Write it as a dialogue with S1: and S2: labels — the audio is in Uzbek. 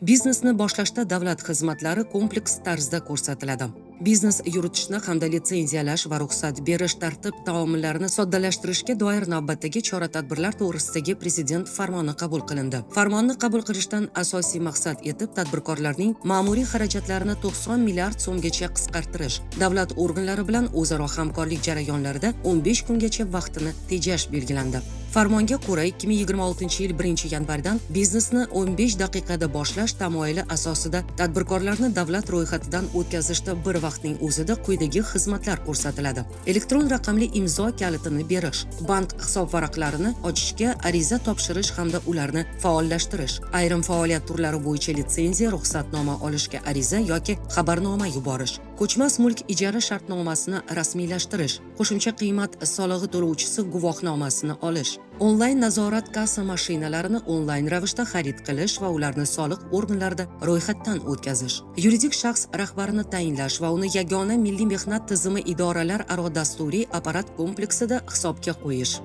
S1: Biznesni boshlashda davlat xizmatlari kompleks tarzda ko'rsatiladi. Biznes yuritishni hamda litsenziyalash va ruxsat berish tartib-taomillarini soddalashtirishga doir navbatdagi chora-tadbirlar to'g'risidagi Prezident farmoni qabul qilindi. Farmonni qabul qilishdan asosiy maqsad etib tadbirkorlarning ma'muriy xarajatlarini 90 milliard so'mgacha qisqartirish, davlat organlari bilan o'zaro hamkorlik jarayonlarida 15 kungacha vaqtini tejash belgilandi. Farmonga ko'ra 2026-yil 1-yanvardan biznesni 15 daqiqada boshlash tamoyili asosida tadbirkorlarni davlat ro'yxatidan o'tkazishda bir vaqtning o'zida quyidagi xizmatlar ko'rsatiladi. Elektron raqamli imzo kalitini berish, bank hisob varaqlarini ochishga ariza topshirish hamda ularni faollashtirish, ayrim faoliyat turlari bo'yicha litsenziya, ruxsatnoma olishga ariza yoki xabarnoma yuborish, ko'chmas mulk ijara shartnomasini rasmiylashtirish, qo'shimcha qiymat solig'i to'lovchisi guvohnomasini olish, onlayn nazorat kassa mashinalarini onlayn ravishda xarid qilish va ularni soliq organlarida ro'yxatdan o'tkazish, yuridik shaxs rahbarini tayinlash va uni yagona milliy mehnat tizimi idoralararo dasturiy apparat kompleksida hisobga qo'yish.